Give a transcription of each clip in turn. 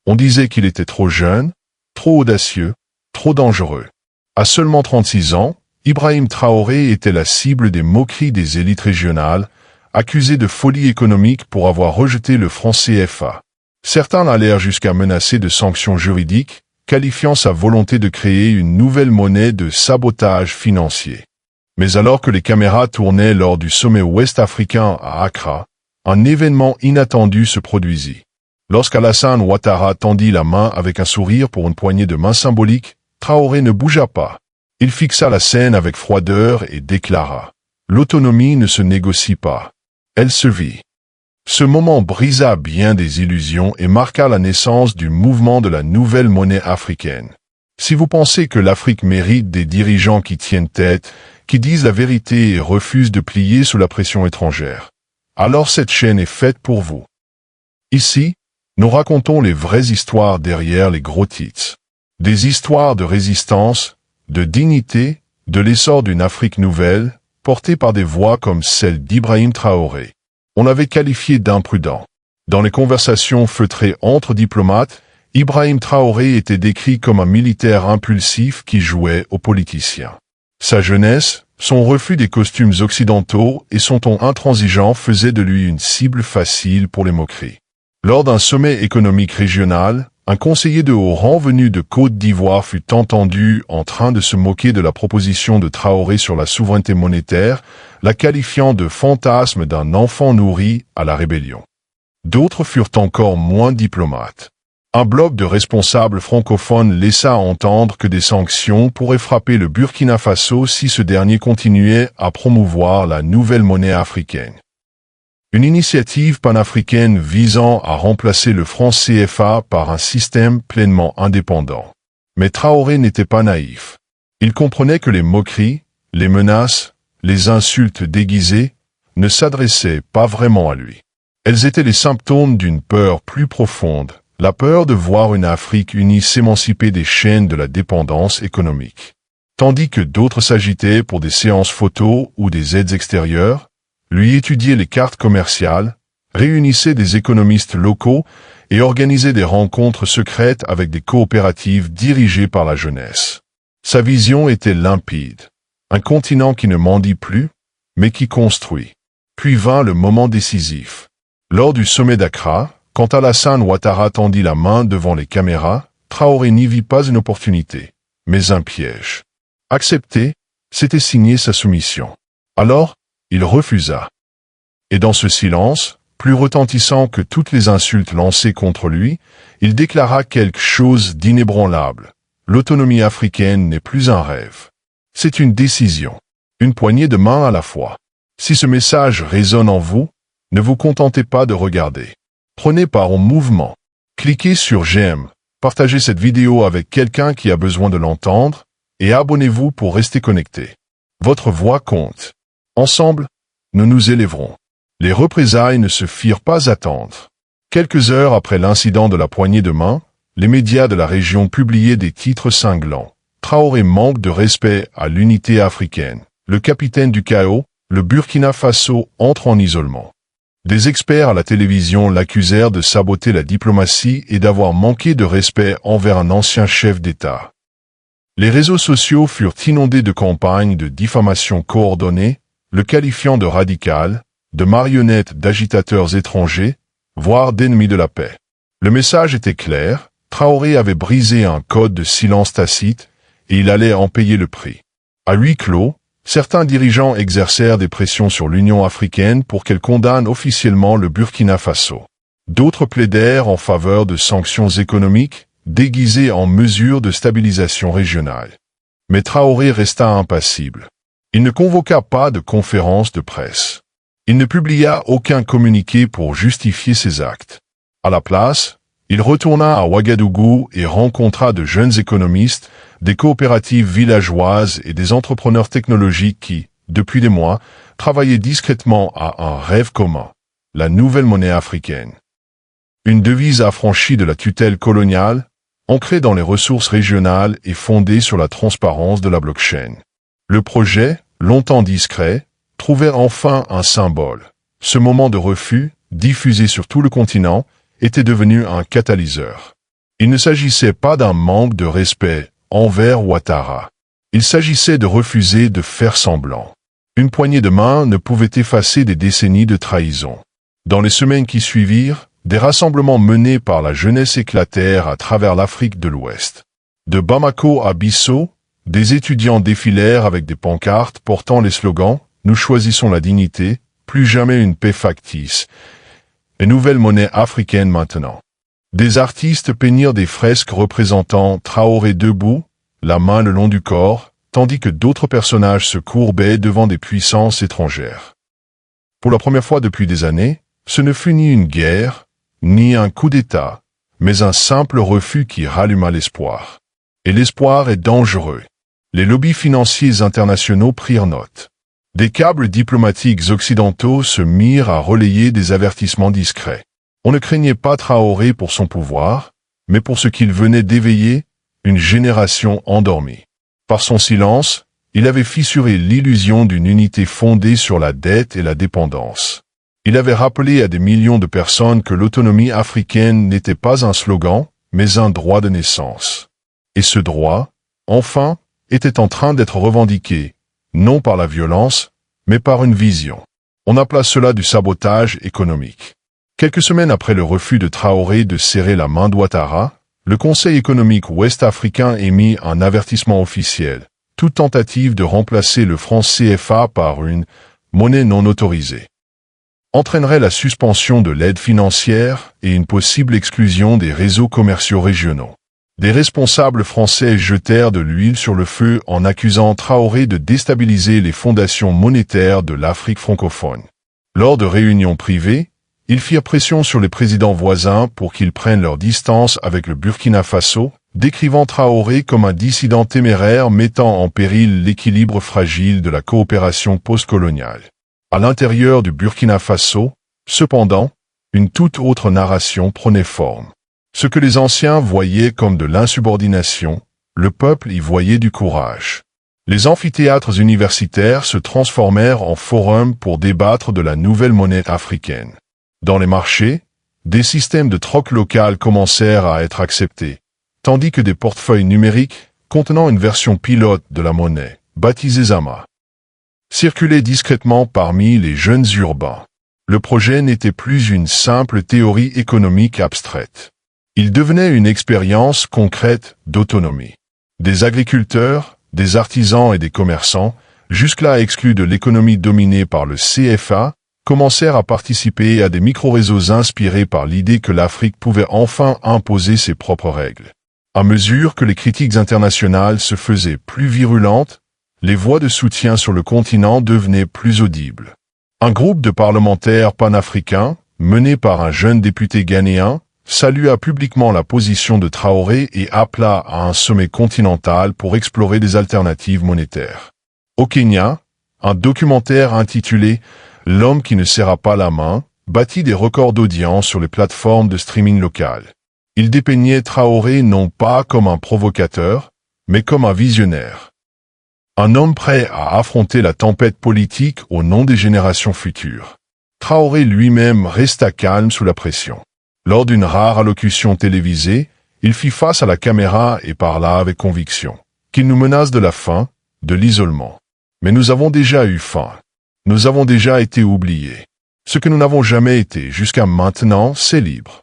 On disait qu'il était trop jeune, trop audacieux, trop dangereux. À seulement 36 ans, Ibrahim Traoré était la cible des moqueries des élites régionales, accusé de folie économique pour avoir rejeté le franc CFA. Certains allèrent jusqu'à menacer de sanctions juridiques, qualifiant sa volonté de créer une nouvelle monnaie de sabotage financier. Mais alors que les caméras tournaient lors du sommet ouest-africain à Accra, un événement inattendu se produisit. Lorsqu'Alassane Ouattara tendit la main avec un sourire pour une poignée de main symbolique, Traoré ne bougea pas. Il fixa la scène avec froideur et déclara « L'autonomie ne se négocie pas. Elle se vit ». Ce moment brisa bien des illusions et marqua la naissance du mouvement de la nouvelle monnaie africaine. Si vous pensez que l'Afrique mérite des dirigeants qui tiennent tête, qui disent la vérité et refusent de plier sous la pression étrangère, alors cette chaîne est faite pour vous. Ici, nous racontons les vraies histoires derrière les gros titres. Des histoires de résistance, de dignité, de l'essor d'une Afrique nouvelle, portée par des voix comme celle d'Ibrahim Traoré. On l'avait qualifié d'imprudent. Dans les conversations feutrées entre diplomates, Ibrahim Traoré était décrit comme un militaire impulsif qui jouait aux politiciens. Sa jeunesse, son refus des costumes occidentaux et son ton intransigeant faisaient de lui une cible facile pour les moqueries. Lors d'un sommet économique régional, un conseiller de haut rang venu de Côte d'Ivoire fut entendu en train de se moquer de la proposition de Traoré sur la souveraineté monétaire, la qualifiant de fantasme d'un enfant nourri à la rébellion. D'autres furent encore moins diplomates. Un bloc de responsables francophones laissa entendre que des sanctions pourraient frapper le Burkina Faso si ce dernier continuait à promouvoir la nouvelle monnaie africaine. Une initiative panafricaine visant à remplacer le franc CFA par un système pleinement indépendant. Mais Traoré n'était pas naïf. Il comprenait que les moqueries, les menaces, les insultes déguisées ne s'adressaient pas vraiment à lui. Elles étaient les symptômes d'une peur plus profonde, la peur de voir une Afrique unie s'émanciper des chaînes de la dépendance économique. Tandis que d'autres s'agitaient pour des séances photos ou des aides extérieures, lui étudiait les cartes commerciales, réunissait des économistes locaux et organisait des rencontres secrètes avec des coopératives dirigées par la jeunesse. Sa vision était limpide. Un continent qui ne mendie plus, mais qui construit. Puis vint le moment décisif. Lors du sommet d'Accra, quand Alassane Ouattara tendit la main devant les caméras, Traoré n'y vit pas une opportunité, mais un piège. Accepter, c'était signer sa soumission. Alors, il refusa. Et dans ce silence, plus retentissant que toutes les insultes lancées contre lui, il déclara quelque chose d'inébranlable. L'autonomie africaine n'est plus un rêve. C'est une décision. Une poignée de main à la fois. Si ce message résonne en vous, ne vous contentez pas de regarder. Prenez part au mouvement. Cliquez sur j'aime, partagez cette vidéo avec quelqu'un qui a besoin de l'entendre, et abonnez-vous pour rester connecté. Votre voix compte. Ensemble, nous nous élèverons. Les représailles ne se firent pas attendre. Quelques heures après l'incident de la poignée de main, les médias de la région publiaient des titres cinglants. Traoré manque de respect à l'unité africaine. Le capitaine du chaos, le Burkina Faso entre en isolement. Des experts à la télévision l'accusèrent de saboter la diplomatie et d'avoir manqué de respect envers un ancien chef d'État. Les réseaux sociaux furent inondés de campagnes de diffamation coordonnées, le qualifiant de radical, de marionnette d'agitateurs étrangers, voire d'ennemis de la paix. Le message était clair, Traoré avait brisé un code de silence tacite et il allait en payer le prix. À huis clos, certains dirigeants exercèrent des pressions sur l'Union africaine pour qu'elle condamne officiellement le Burkina Faso. D'autres plaidèrent en faveur de sanctions économiques, déguisées en mesures de stabilisation régionale. Mais Traoré resta impassible. Il ne convoqua pas de conférence de presse. Il ne publia aucun communiqué pour justifier ses actes. À la place, il retourna à Ouagadougou et rencontra de jeunes économistes, des coopératives villageoises et des entrepreneurs technologiques qui, depuis des mois, travaillaient discrètement à un rêve commun, la nouvelle monnaie africaine. Une devise affranchie de la tutelle coloniale, ancrée dans les ressources régionales et fondée sur la transparence de la blockchain. Le projet, longtemps discret, trouvait enfin un symbole. Ce moment de refus, diffusé sur tout le continent, était devenu un catalyseur. Il ne s'agissait pas d'un manque de respect envers Ouattara. Il s'agissait de refuser de faire semblant. Une poignée de main ne pouvait effacer des décennies de trahison. Dans les semaines qui suivirent, des rassemblements menés par la jeunesse éclatèrent à travers l'Afrique de l'Ouest. De Bamako à Bissau, des étudiants défilèrent avec des pancartes portant les slogans « Nous choisissons la dignité »,« Plus jamais une paix factice » et « Nouvelle monnaie africaine maintenant ». Des artistes peignirent des fresques représentant Traoré debout, la main le long du corps, tandis que d'autres personnages se courbaient devant des puissances étrangères. Pour la première fois depuis des années, ce ne fut ni une guerre, ni un coup d'État, mais un simple refus qui ralluma l'espoir. Et l'espoir est dangereux. Les lobbies financiers internationaux prirent note. Des câbles diplomatiques occidentaux se mirent à relayer des avertissements discrets. On ne craignait pas Traoré pour son pouvoir, mais pour ce qu'il venait d'éveiller, une génération endormie. Par son silence, il avait fissuré l'illusion d'une unité fondée sur la dette et la dépendance. Il avait rappelé à des millions de personnes que l'autonomie africaine n'était pas un slogan, mais un droit de naissance. Et ce droit, enfin, était en train d'être revendiqué, non par la violence, mais par une vision. On appela cela du sabotage économique. Quelques semaines après le refus de Traoré de serrer la main d'Ouattara, le Conseil économique ouest-africain émit un avertissement officiel. Toute tentative de remplacer le franc CFA par une monnaie non autorisée entraînerait la suspension de l'aide financière et une possible exclusion des réseaux commerciaux régionaux. Des responsables français jetèrent de l'huile sur le feu en accusant Traoré de déstabiliser les fondations monétaires de l'Afrique francophone. Lors de réunions privées, ils firent pression sur les présidents voisins pour qu'ils prennent leur distance avec le Burkina Faso, décrivant Traoré comme un dissident téméraire mettant en péril l'équilibre fragile de la coopération postcoloniale. À l'intérieur du Burkina Faso, cependant, une toute autre narration prenait forme. Ce que les anciens voyaient comme de l'insubordination, le peuple y voyait du courage. Les amphithéâtres universitaires se transformèrent en forums pour débattre de la nouvelle monnaie africaine. Dans les marchés, des systèmes de troc local commencèrent à être acceptés, tandis que des portefeuilles numériques, contenant une version pilote de la monnaie, baptisée Zama, circulaient discrètement parmi les jeunes urbains. Le projet n'était plus une simple théorie économique abstraite. Il devenait une expérience concrète d'autonomie. Des agriculteurs, des artisans et des commerçants, jusque-là exclus de l'économie dominée par le CFA, commencèrent à participer à des micro-réseaux inspirés par l'idée que l'Afrique pouvait enfin imposer ses propres règles. À mesure que les critiques internationales se faisaient plus virulentes, les voix de soutien sur le continent devenaient plus audibles. Un groupe de parlementaires panafricains, mené par un jeune député ghanéen, salua publiquement la position de Traoré et appela à un sommet continental pour explorer des alternatives monétaires. Au Kenya, un documentaire intitulé « L'homme qui ne serra pas la main » battit des records d'audience sur les plateformes de streaming locales. Il dépeignait Traoré non pas comme un provocateur, mais comme un visionnaire. Un homme prêt à affronter la tempête politique au nom des générations futures. Traoré lui-même resta calme sous la pression. Lors d'une rare allocution télévisée, il fit face à la caméra et parla avec conviction. Qu'il nous menace de la faim, de l'isolement. Mais nous avons déjà eu faim. Nous avons déjà été oubliés. Ce que nous n'avons jamais été jusqu'à maintenant, c'est libre.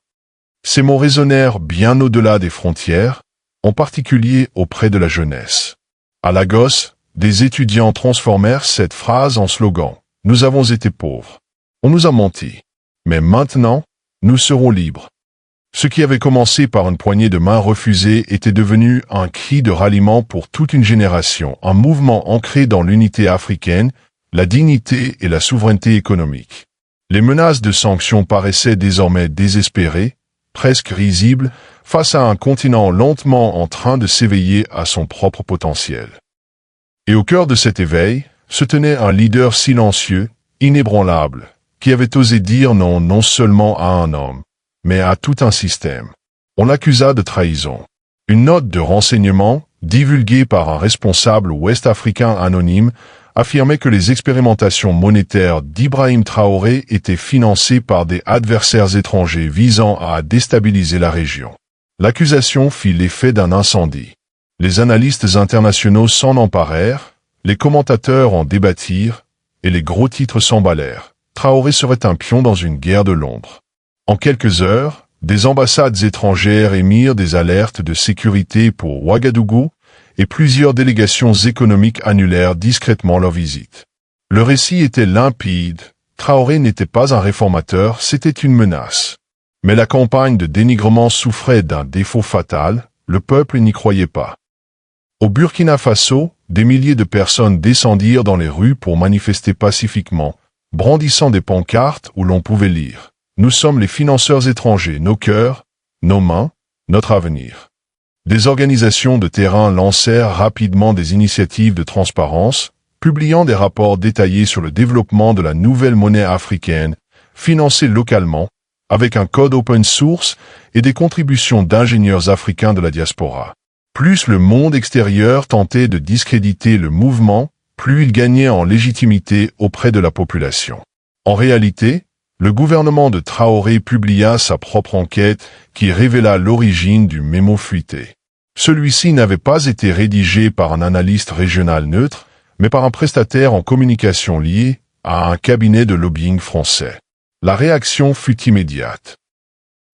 Ces mots résonnèrent bien au-delà des frontières, en particulier auprès de la jeunesse. À Lagos, des étudiants transformèrent cette phrase en slogan. Nous avons été pauvres. On nous a menti. Mais maintenant, nous serons libres. Ce qui avait commencé par une poignée de main refusée était devenu un cri de ralliement pour toute une génération, un mouvement ancré dans l'unité africaine, la dignité et la souveraineté économique. Les menaces de sanctions paraissaient désormais désespérées, presque risibles, face à un continent lentement en train de s'éveiller à son propre potentiel. Et au cœur de cet éveil, se tenait un leader silencieux, inébranlable, qui avait osé dire non seulement à un homme, mais à tout un système. On l'accusa de trahison. Une note de renseignement, divulguée par un responsable ouest-africain anonyme, affirmait que les expérimentations monétaires d'Ibrahim Traoré étaient financées par des adversaires étrangers visant à déstabiliser la région. L'accusation fit l'effet d'un incendie. Les analystes internationaux s'en emparèrent, les commentateurs en débattirent, et les gros titres s'emballèrent. Traoré serait un pion dans une guerre de l'ombre. En quelques heures, des ambassades étrangères émirent des alertes de sécurité pour Ouagadougou, et plusieurs délégations économiques annulèrent discrètement leur visite. Le récit était limpide. Traoré n'était pas un réformateur, c'était une menace. Mais la campagne de dénigrement souffrait d'un défaut fatal, le peuple n'y croyait pas. Au Burkina Faso, des milliers de personnes descendirent dans les rues pour manifester pacifiquement, brandissant des pancartes où l'on pouvait lire « Nous sommes les financeurs étrangers, nos cœurs, nos mains, notre avenir ». Des organisations de terrain lancèrent rapidement des initiatives de transparence, publiant des rapports détaillés sur le développement de la nouvelle monnaie africaine, financée localement, avec un code open source et des contributions d'ingénieurs africains de la diaspora. Plus le monde extérieur tentait de discréditer le mouvement, plus il gagnait en légitimité auprès de la population. En réalité, le gouvernement de Traoré publia sa propre enquête qui révéla l'origine du mémo fuité. Celui-ci n'avait pas été rédigé par un analyste régional neutre, mais par un prestataire en communication lié à un cabinet de lobbying français. La réaction fut immédiate.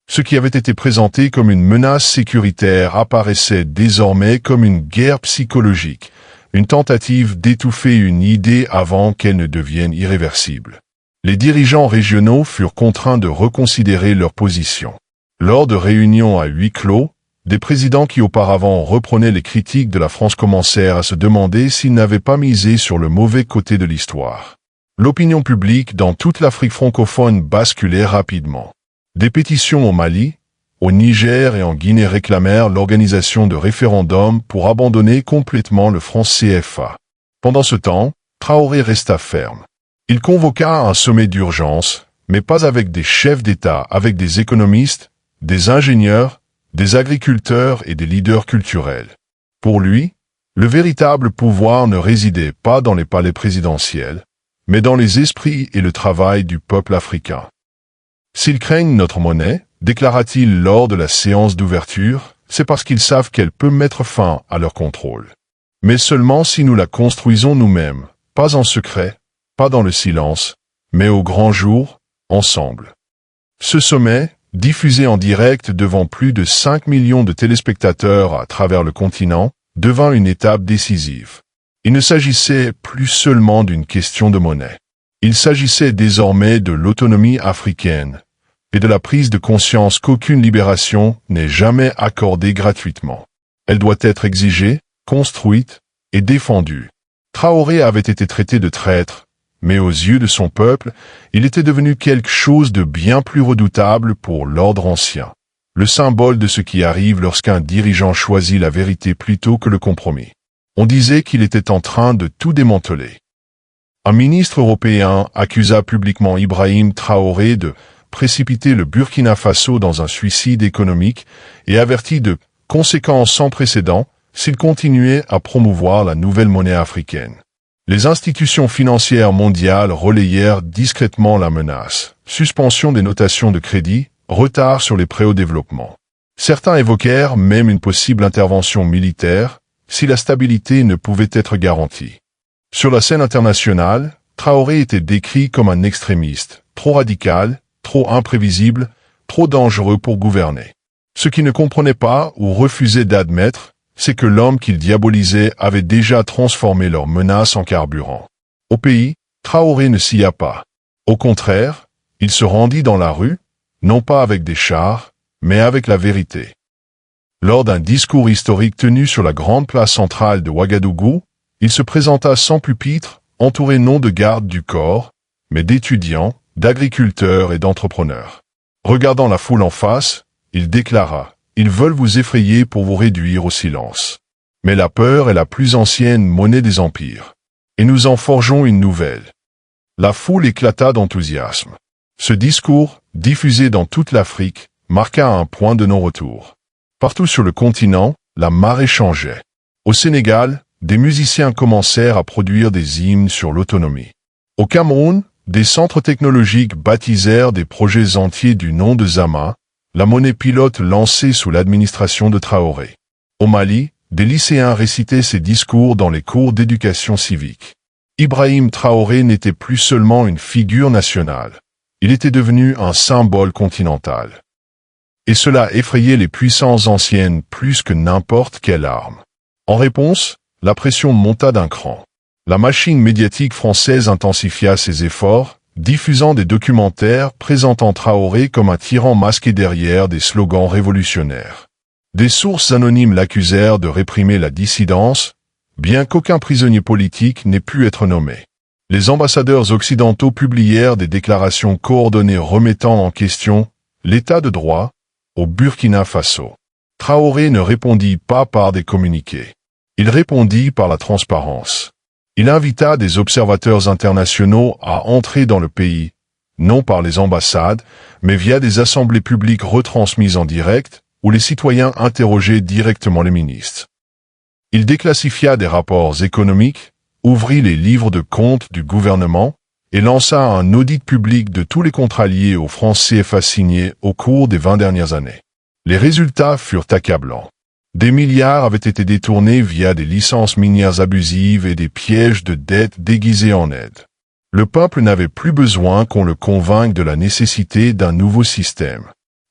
Ce qui avait été présenté comme une menace sécuritaire apparaissait désormais comme une guerre psychologique, une tentative d'étouffer une idée avant qu'elle ne devienne irréversible. Les dirigeants régionaux furent contraints de reconsidérer leur position. Lors de réunions à huis clos, des présidents qui auparavant reprenaient les critiques de la France commencèrent à se demander s'ils n'avaient pas misé sur le mauvais côté de l'histoire. L'opinion publique dans toute l'Afrique francophone basculait rapidement. Des pétitions au Mali, au Niger et en Guinée réclamèrent l'organisation de référendums pour abandonner complètement le franc CFA. Pendant ce temps, Traoré resta ferme. Il convoqua un sommet d'urgence, mais pas avec des chefs d'État, avec des économistes, des ingénieurs, des agriculteurs et des leaders culturels. Pour lui, le véritable pouvoir ne résidait pas dans les palais présidentiels, mais dans les esprits et le travail du peuple africain. S'ils craignent notre monnaie, déclara-t-il lors de la séance d'ouverture, c'est parce qu'ils savent qu'elle peut mettre fin à leur contrôle. Mais seulement si nous la construisons nous-mêmes, pas en secret, pas dans le silence, mais au grand jour, ensemble. Ce sommet, diffusé en direct devant plus de 5 millions de téléspectateurs à travers le continent, devint une étape décisive. Il ne s'agissait plus seulement d'une question de monnaie. Il s'agissait désormais de l'autonomie africaine et de la prise de conscience qu'aucune libération n'est jamais accordée gratuitement. Elle doit être exigée, construite et défendue. Traoré avait été traité de traître, mais aux yeux de son peuple, il était devenu quelque chose de bien plus redoutable pour l'ordre ancien. Le symbole de ce qui arrive lorsqu'un dirigeant choisit la vérité plutôt que le compromis. On disait qu'il était en train de tout démanteler. Un ministre européen accusa publiquement Ibrahim Traoré de précipiter le Burkina Faso dans un suicide économique et avertit de conséquences sans précédent s'il continuait à promouvoir la nouvelle monnaie africaine. Les institutions financières mondiales relayèrent discrètement la menace. Suspension des notations de crédit, retard sur les prêts au développement. Certains évoquèrent même une possible intervention militaire si la stabilité ne pouvait être garantie. Sur la scène internationale, Traoré était décrit comme un extrémiste, trop radical, trop imprévisible, trop dangereux pour gouverner. Ce qu'il ne comprenait pas ou refusait d'admettre, c'est que l'homme qu'il diabolisait avait déjà transformé leurs menaces en carburant. Au pays, Traoré ne scia pas. Au contraire, il se rendit dans la rue, non pas avec des chars, mais avec la vérité. Lors d'un discours historique tenu sur la grande place centrale de Ouagadougou, il se présenta sans pupitre, entouré non de gardes du corps, mais d'étudiants, d'agriculteurs et d'entrepreneurs. Regardant la foule en face, il déclara « Ils veulent vous effrayer pour vous réduire au silence. Mais la peur est la plus ancienne monnaie des empires. Et nous en forgeons une nouvelle. » La foule éclata d'enthousiasme. Ce discours, diffusé dans toute l'Afrique, marqua un point de non-retour. Partout sur le continent, la marée changeait. Au Sénégal, des musiciens commencèrent à produire des hymnes sur l'autonomie. Au Cameroun, des centres technologiques baptisèrent des projets entiers du nom de Zama, la monnaie pilote lancée sous l'administration de Traoré. Au Mali, des lycéens récitaient ses discours dans les cours d'éducation civique. Ibrahim Traoré n'était plus seulement une figure nationale. Il était devenu un symbole continental. Et cela effrayait les puissances anciennes plus que n'importe quelle arme. En réponse, la pression monta d'un cran. La machine médiatique française intensifia ses efforts, diffusant des documentaires présentant Traoré comme un tyran masqué derrière des slogans révolutionnaires. Des sources anonymes l'accusèrent de réprimer la dissidence, bien qu'aucun prisonnier politique n'ait pu être nommé. Les ambassadeurs occidentaux publièrent des déclarations coordonnées remettant en question l'état de droit au Burkina Faso. Traoré ne répondit pas par des communiqués. Il répondit par la transparence. Il invita des observateurs internationaux à entrer dans le pays, non par les ambassades, mais via des assemblées publiques retransmises en direct, où les citoyens interrogeaient directement les ministres. Il déclassifia des rapports économiques, ouvrit les livres de comptes du gouvernement et lança un audit public de tous les contrats liés aux francs CFA signés au cours des 20 dernières années. Les résultats furent accablants. Des milliards avaient été détournés via des licences minières abusives et des pièges de dette déguisés en aide. Le peuple n'avait plus besoin qu'on le convainque de la nécessité d'un nouveau système.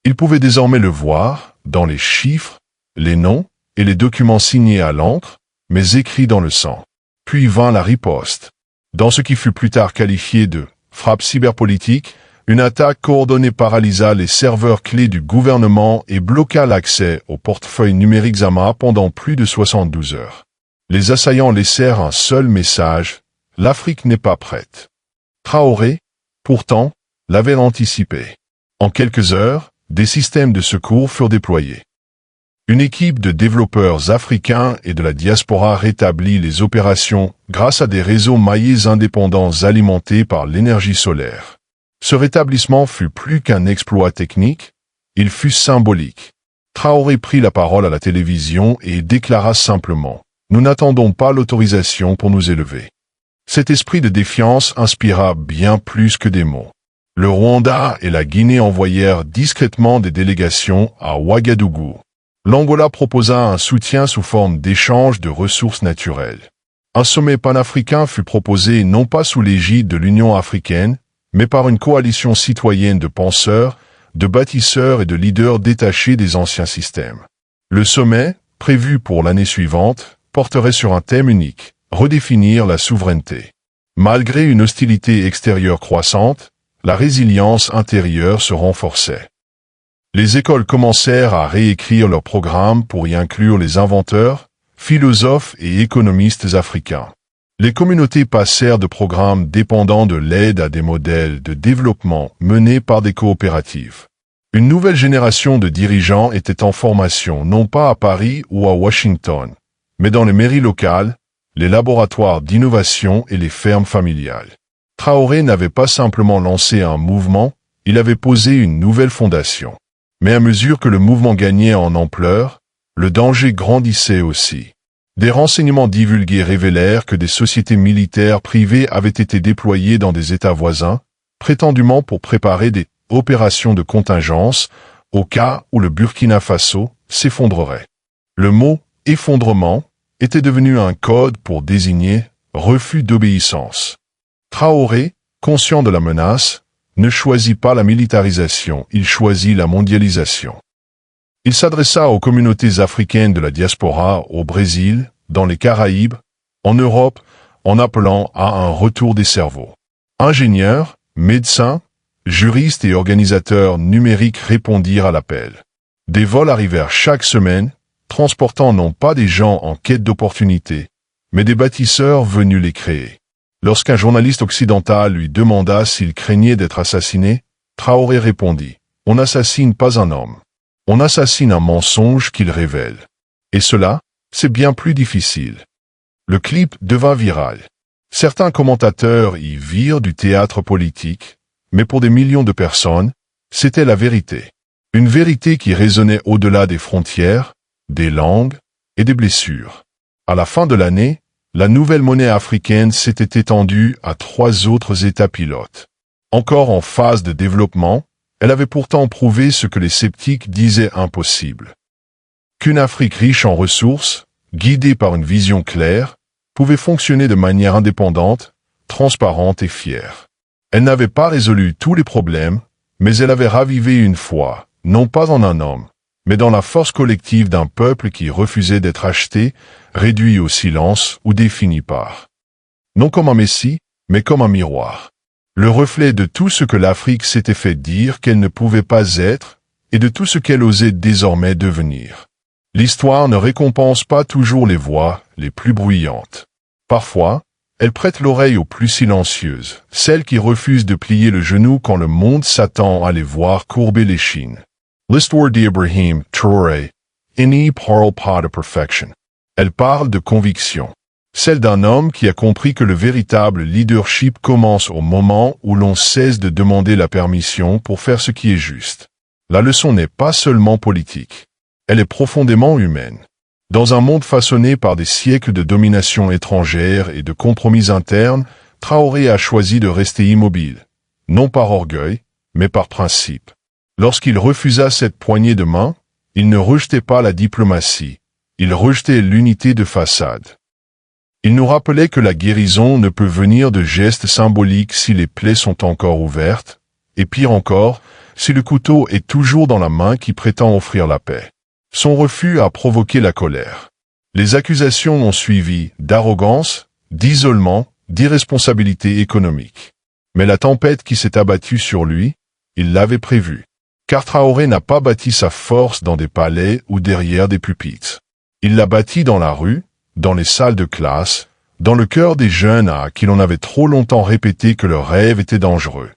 Il pouvait désormais le voir, dans les chiffres, les noms et les documents signés à l'encre, mais écrits dans le sang. Puis vint la riposte. Dans ce qui fut plus tard qualifié de frappe cyberpolitique, une attaque coordonnée paralysa les serveurs clés du gouvernement et bloqua l'accès aux portefeuilles numériques Zama pendant plus de 72 heures. Les assaillants laissèrent un seul message: l'Afrique n'est pas prête. Traoré, pourtant, l'avait anticipé. En quelques heures, des systèmes de secours furent déployés. Une équipe de développeurs africains et de la diaspora rétablit les opérations grâce à des réseaux maillés indépendants alimentés par l'énergie solaire. Ce rétablissement fut plus qu'un exploit technique, il fut symbolique. Traoré prit la parole à la télévision et déclara simplement « Nous n'attendons pas l'autorisation pour nous élever ». Cet esprit de défiance inspira bien plus que des mots. Le Rwanda et la Guinée envoyèrent discrètement des délégations à Ouagadougou. L'Angola proposa un soutien sous forme d'échange de ressources naturelles. Un sommet panafricain fut proposé non pas sous l'égide de l'Union africaine, mais par une coalition citoyenne de penseurs, de bâtisseurs et de leaders détachés des anciens systèmes. Le sommet, prévu pour l'année suivante, porterait sur un thème unique: redéfinir la souveraineté. Malgré une hostilité extérieure croissante, la résilience intérieure se renforçait. Les écoles commencèrent à réécrire leurs programmes pour y inclure les inventeurs, philosophes et économistes africains. Les communautés passèrent de programmes dépendant de l'aide à des modèles de développement menés par des coopératives. Une nouvelle génération de dirigeants était en formation non pas à Paris ou à Washington, mais dans les mairies locales, les laboratoires d'innovation et les fermes familiales. Traoré n'avait pas simplement lancé un mouvement, il avait posé une nouvelle fondation. Mais à mesure que le mouvement gagnait en ampleur, le danger grandissait aussi. Des renseignements divulgués révélèrent que des sociétés militaires privées avaient été déployées dans des États voisins, prétendument pour préparer des opérations de contingence au cas où le Burkina Faso s'effondrerait. Le mot « effondrement » était devenu un code pour désigner refus d'obéissance. Traoré, conscient de la menace, ne choisit pas la militarisation, il choisit la mondialisation. Il s'adressa aux communautés africaines de la diaspora au Brésil, dans les Caraïbes, en Europe, en appelant à un retour des cerveaux. Ingénieurs, médecins, juristes et organisateurs numériques répondirent à l'appel. Des vols arrivèrent chaque semaine, transportant non pas des gens en quête d'opportunités, mais des bâtisseurs venus les créer. Lorsqu'un journaliste occidental lui demanda s'il craignait d'être assassiné, Traoré répondit « On n'assassine pas un homme. On assassine un mensonge qu'il révèle. Et cela, c'est bien plus difficile. » Le clip devint viral. Certains commentateurs y virent du théâtre politique, mais pour des millions de personnes, c'était la vérité. Une vérité qui résonnait au-delà des frontières, des langues et des blessures. À la fin de l'année, la nouvelle monnaie africaine s'était étendue à 3 autres États pilotes. Encore en phase de développement, Elle avait pourtant prouvé ce que les sceptiques disaient impossible. Qu'une Afrique riche en ressources, guidée par une vision claire, pouvait fonctionner de manière indépendante, transparente et fière. Elle n'avait pas résolu tous les problèmes, mais elle avait ravivé une foi, non pas en un homme, mais dans la force collective d'un peuple qui refusait d'être acheté, réduit au silence ou défini par. Non comme un messie, mais comme un miroir. Le reflet de tout ce que l'Afrique s'était fait dire qu'elle ne pouvait pas être, et de tout ce qu'elle osait désormais devenir. L'histoire ne récompense pas toujours les voix les plus bruyantes. Parfois, elle prête l'oreille aux plus silencieuses, celles qui refusent de plier le genou quand le monde s'attend à les voir courber l'échine. L'histoire d'Ibrahim Traoré, n'y parle pas de perfection. Elle parle de conviction. Celle d'un homme qui a compris que le véritable leadership commence au moment où l'on cesse de demander la permission pour faire ce qui est juste. La leçon n'est pas seulement politique. Elle est profondément humaine. Dans un monde façonné par des siècles de domination étrangère et de compromis internes, Traoré a choisi de rester immobile, non par orgueil, mais par principe. Lorsqu'il refusa cette poignée de main, il ne rejetait pas la diplomatie, il rejetait l'unité de façade. Il nous rappelait que la guérison ne peut venir de gestes symboliques si les plaies sont encore ouvertes, et pire encore, si le couteau est toujours dans la main qui prétend offrir la paix. Son refus a provoqué la colère. Les accusations ont suivi d'arrogance, d'isolement, d'irresponsabilité économique. Mais la tempête qui s'est abattue sur lui, il l'avait prévue. Car Traoré n'a pas bâti sa force dans des palais ou derrière des pupitres. Il l'a bâti dans la rue, dans les salles de classe, dans le cœur des jeunes à qui l'on avait trop longtemps répété que leur rêve était dangereux.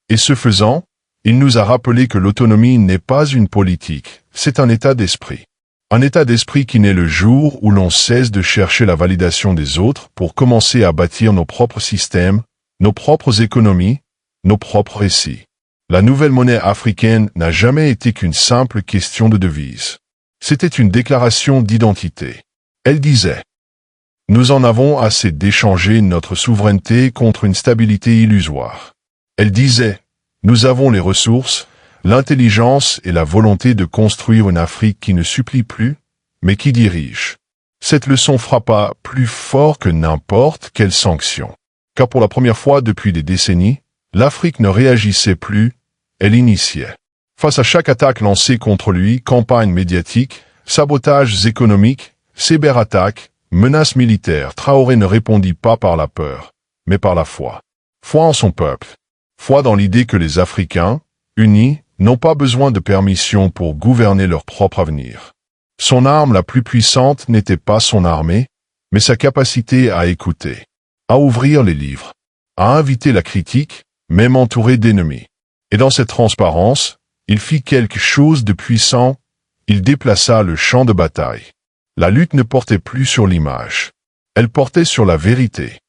Et ce faisant, il nous a rappelé que l'autonomie n'est pas une politique, c'est un état d'esprit. Un état d'esprit qui naît le jour où l'on cesse de chercher la validation des autres pour commencer à bâtir nos propres systèmes, nos propres économies, nos propres récits. La nouvelle monnaie africaine n'a jamais été qu'une simple question de devise. C'était une déclaration d'identité. Elle disait: nous en avons assez d'échanger notre souveraineté contre une stabilité illusoire. Elle disait: nous avons les ressources, l'intelligence et la volonté de construire une Afrique qui ne supplie plus, mais qui dirige. Cette leçon frappa plus fort que n'importe quelle sanction. Car pour la première fois depuis des décennies, l'Afrique ne réagissait plus, elle initiait. Face à chaque attaque lancée contre lui, campagne médiatique, sabotages économiques, cyberattaques, menaces militaires, Traoré ne répondit pas par la peur, mais par la foi. Foi en son peuple. Foi dans l'idée que les Africains, unis, n'ont pas besoin de permission pour gouverner leur propre avenir. Son arme la plus puissante n'était pas son armée, mais sa capacité à écouter, à ouvrir les livres, à inviter la critique, même entouré d'ennemis. Et dans cette transparence, il fit quelque chose de puissant, il déplaça le champ de bataille. La lutte ne portait plus sur l'image, elle portait sur la vérité.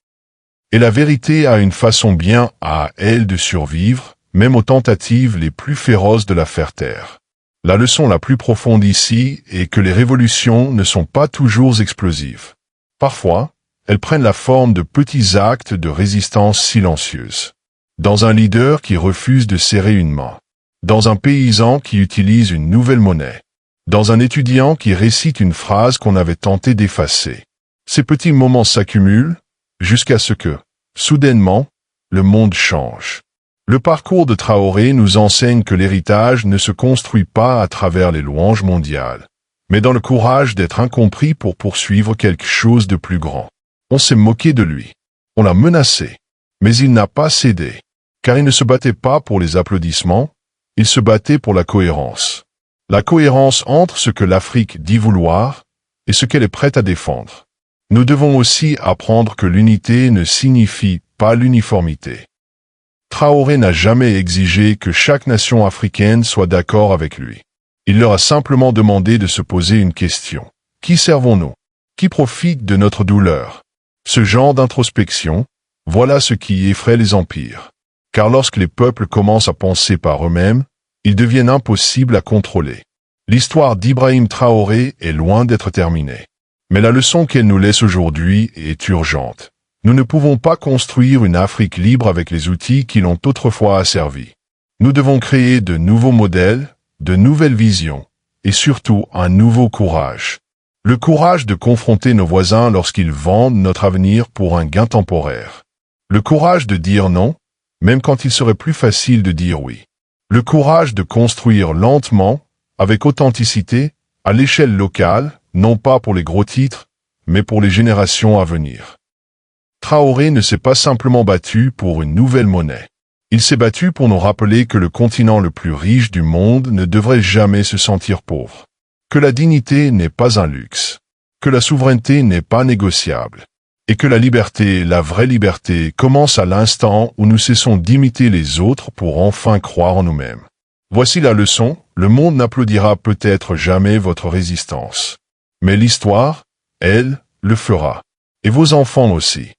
Et la vérité a une façon bien à elle de survivre, même aux tentatives les plus féroces de la faire taire. La leçon la plus profonde ici est que les révolutions ne sont pas toujours explosives. Parfois, elles prennent la forme de petits actes de résistance silencieuse. Dans un leader qui refuse de serrer une main. Dans un paysan qui utilise une nouvelle monnaie. Dans un étudiant qui récite une phrase qu'on avait tenté d'effacer. Ces petits moments s'accumulent, jusqu'à ce que, soudainement, le monde change. Le parcours de Traoré nous enseigne que l'héritage ne se construit pas à travers les louanges mondiales, mais dans le courage d'être incompris pour poursuivre quelque chose de plus grand. On s'est moqué de lui. On l'a menacé. Mais il n'a pas cédé. Car il ne se battait pas pour les applaudissements, il se battait pour la cohérence. La cohérence entre ce que l'Afrique dit vouloir et ce qu'elle est prête à défendre. Nous devons aussi apprendre que l'unité ne signifie pas l'uniformité. Traoré n'a jamais exigé que chaque nation africaine soit d'accord avec lui. Il leur a simplement demandé de se poser une question. Qui servons-nous? Qui profite de notre douleur? Ce genre d'introspection, voilà ce qui effraie les empires. Car lorsque les peuples commencent à penser par eux-mêmes, ils deviennent impossibles à contrôler. L'histoire d'Ibrahim Traoré est loin d'être terminée. Mais la leçon qu'elle nous laisse aujourd'hui est urgente. Nous ne pouvons pas construire une Afrique libre avec les outils qui l'ont autrefois asservi. Nous devons créer de nouveaux modèles, de nouvelles visions, et surtout un nouveau courage. Le courage de confronter nos voisins lorsqu'ils vendent notre avenir pour un gain temporaire. Le courage de dire non, même quand il serait plus facile de dire oui. Le courage de construire lentement, avec authenticité, à l'échelle locale, non pas pour les gros titres, mais pour les générations à venir. Traoré ne s'est pas simplement battu pour une nouvelle monnaie. Il s'est battu pour nous rappeler que le continent le plus riche du monde ne devrait jamais se sentir pauvre. Que la dignité n'est pas un luxe. Que la souveraineté n'est pas négociable. Et que la liberté, la vraie liberté, commence à l'instant où nous cessons d'imiter les autres pour enfin croire en nous-mêmes. Voici la leçon, le monde n'applaudira peut-être jamais votre résistance. Mais l'histoire, elle, le fera. Et vos enfants aussi.